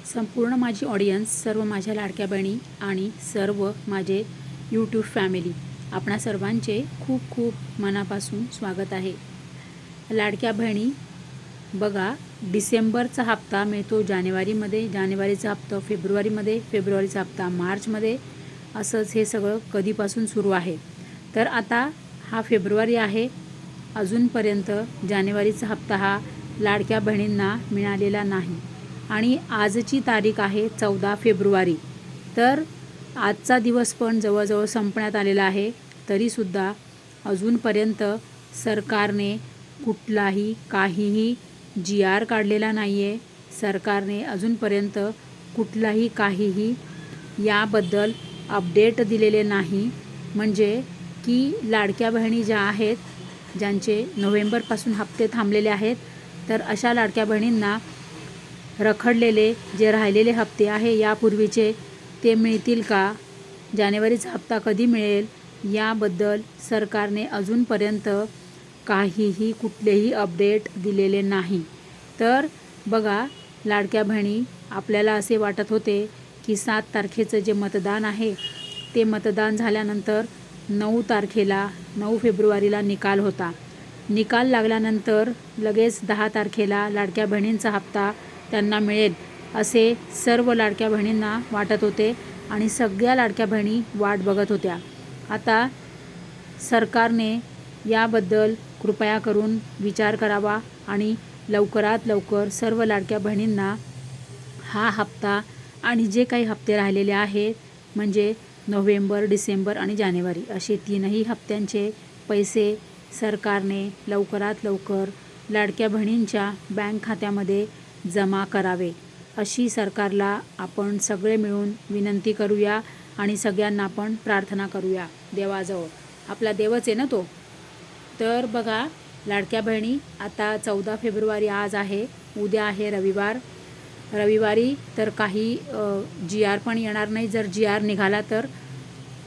संपूर्ण माझी ऑडियन्स, सर्व माझ्या लाडक्या बहिणी आणि सर्व माझे यूट्यूब फॅमिली, आपणा सर्वांचे खूप खूप मनापासून स्वागत आहे. लाडक्या बहिणी बघा, डिसेंबरचा हप्ता मिळतो जानेवारीमध्ये, जानेवारीचा हप्ता फेब्रुवारीमध्ये, फेब्रुवारीचा हप्ता मार्चमध्ये, असंच हे सगळं कधीपासून सुरू आहे. तर आता हा फेब्रुवारी आहे, अजूनपर्यंत जानेवारीचा हप्ता हा लाडक्या बहिणींना मिळालेला नाही आणि आजची तारीख आहे 14 फेब्रुवारी. तर आजचा दिवस पण जवळजवळ संपण्यात आलेला आहे, तरीसुद्धा अजूनपर्यंत सरकारने कुठलाही काहीही GR काढलेला नाही आहे. सरकारने अजूनपर्यंत कुठलाही काहीही याबद्दल अपडेट दिलेले नाही. म्हणजे की लाडक्या बहिणी ज्या आहेत, ज्यांचे नोव्हेंबरपासून हप्ते थांबलेले आहेत, तर अशा लाडक्या बहिणींना रखडलेले जे राहिलेले हप्ते आहे यापूर्वीचे ते मिळतील का, जानेवारीचा हप्ता कधी मिळेल, याबद्दल सरकारने अजूनपर्यंत काहीही कुठलेही अपडेट दिलेले नाही. तर बघा लाडक्या बहिणी, आपल्याला असे वाटत होते की 7 तारखेचं जे मतदान आहे ते मतदान झाल्यानंतर 9 तारखेला 9 फेब्रुवारीला निकाल होता. निकाल लागल्यानंतर लगेच 10 तारखेला लाडक्या बहिणींचा हप्ता त्यांना मिळेल असे सर्व लाडक्या बहिणींना वाटत होते आणि सगळ्या लाडक्या बहिणी वाट बघत होत्या. आता सरकारने याबद्दल कृपया करून विचार करावा आणि लवकरात लवकर सर्व लाडक्या बहिणींना हा हप्ता आणि जे काही हप्ते राहिलेले आहेत, म्हणजे नोव्हेंबर, डिसेंबर आणि जानेवारी असे 3ही हप्त्यांचे पैसे सरकारने लवकरात लवकर लाडक्या बहिणींच्या बँक खात्यामध्ये जमा करावे, अशी सरकारला आपण सगळे मिळून विनंती करूया आणि सगळ्यांना आपण प्रार्थना करूया देवाजवळ. आपला देवच आहे ना तो. तर बघा लाडक्या बहिणी, आता 14 फेब्रुवारी आज आहे, उद्या आहे रविवार. रविवारी तर काही GR पण येणार नाही. जर GR निघाला तर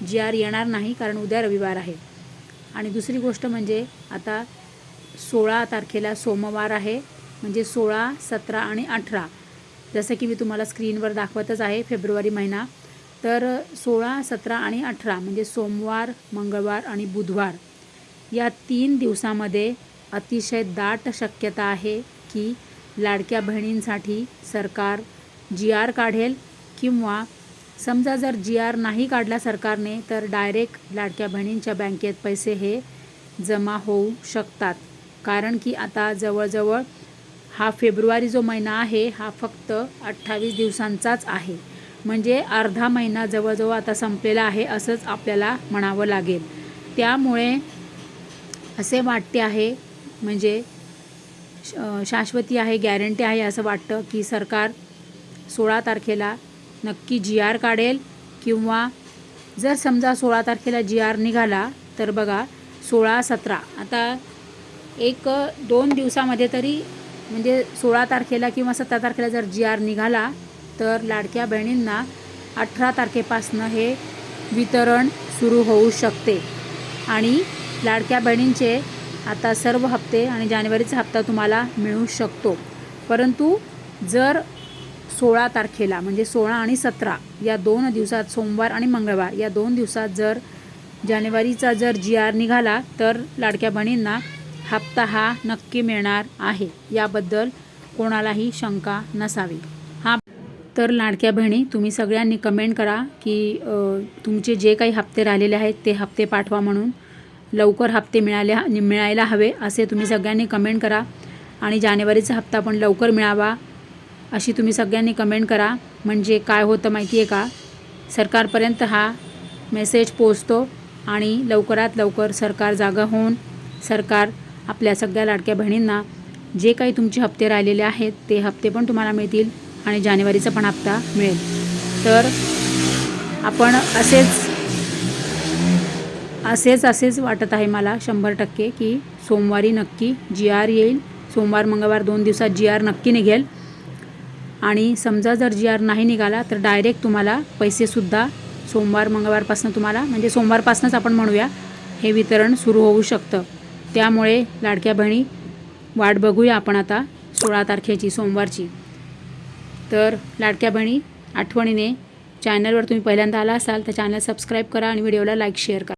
GR येणार नाही, कारण उद्या रविवार आहे. आणि दुसरी गोष्ट म्हणजे आता 16 तारखेला सोमवार आहे, म्हणजे 16, 17 आणि 18, जसं की मी तुम्हाला स्क्रीनवर दाखवतच आहे फेब्रुवारी महिना. तर 16, 17 आणि 18 म्हणजे सोमवार, मंगळवार आणि बुधवार या 3 दिवसामध्ये अतिशय दाट शक्यता आहे की लाडक्या बहिणींसाठी सरकार GR काढेल, किंवा समजा जर GR नाही काढला सरकारने तर डायरेक्ट लाडक्या बहिणींच्या बँकेत पैसे हे जमा होऊ शकतात. कारण की आता जवळजवळ हा फेब्रुवारी जो महिना आहे हा फक्त 28 दिवसांचाच आहे, म्हणजे अर्धा महिना जवळजवळ आता संपलेला आहे असंच आपल्याला म्हणावं लागेल. त्यामुळे असे वाटते आहे, म्हणजे शाश्वती आहे, गॅरंटी आहे असं वाटतं की सरकार 16 तारखेला नक्की GR काढेल, किंवा जर समजा 16 तारखेला GR निघाला तर बघा 16, 17 आता 1-2 दिवसामध्ये तरी, म्हणजे 16 तारखेला किंवा 17 तारखेला जर GR निघाला तर लाडक्या बहिणींना 18 तारखेपासून हे वितरण सुरू होऊ शकते आणि लाडक्या बहिणींचे आता सर्व हप्ते आणि जानेवारीचा हप्ता तुम्हाला मिळू शकतो. परंतु जर 16 तारखेला म्हणजे 16 आणि 17 या 2 दिवसात, सोमवार आणि मंगळवार या 2 दिवसात जर जानेवारीचा जर GR निघाला तर लाडक्या बहिणींना हप्ता हा नक्की मिळणार आहे, याबद्दल कोणालाही शंका नसावी. तर लाडक्या बहिणी, तुम्ही सगळ्यांनी कमेंट करा की तुमचे जे काही हप्ते राहिलेले आहेत ते हप्ते पाठवा म्हणून. लवकर हप्ते मिळायला हवे असे तुम्ही सगळ्यांनी कमेंट करा आणि जानेवारीचा हप्ता पण लवकर मिळावा अशी तुम्ही सगळ्यांनी कमेंट करा. म्हणजे काय होतं माहिती आहे का, सरकारपर्यंत हा मेसेज पोचतो आणि लवकरात लवकर सरकार जागा होऊन सरकार आपल्या सगळ्या लाडक्या बहिणींना जे काही तुमचे हप्ते राहिलेले आहेत ते हप्ते पण तुम्हाला मिळतील आणि जानेवारीचा पण हप्ता मिळेल. तर आपण असेच वाटत आहे मला 100% की सोमवारी नक्की GR येईल. सोमवार, मंगळवार 2 दिवसात GR नक्की निघेल. आणि समजा जर GR नाही निघाला तर डायरेक्ट तुम्हाला पैसेसुद्धा सोमवार, मंगळवारपासून तुम्हाला, म्हणजे सोमवारपासूनच आपण म्हणूया, हे वितरण सुरू होऊ शकतं. त्यामुळे लाडक्या बहिणी, वाट बघूया आपण आता 16 तारखेची, सोमवारची. तर लाडक्या बहिणी, आठवणीने चॅनलवर तुम्ही पहिल्यांदा आला असाल तर चॅनल सबस्क्राईब करा आणि व्हिडिओला लाईक शेअर करा.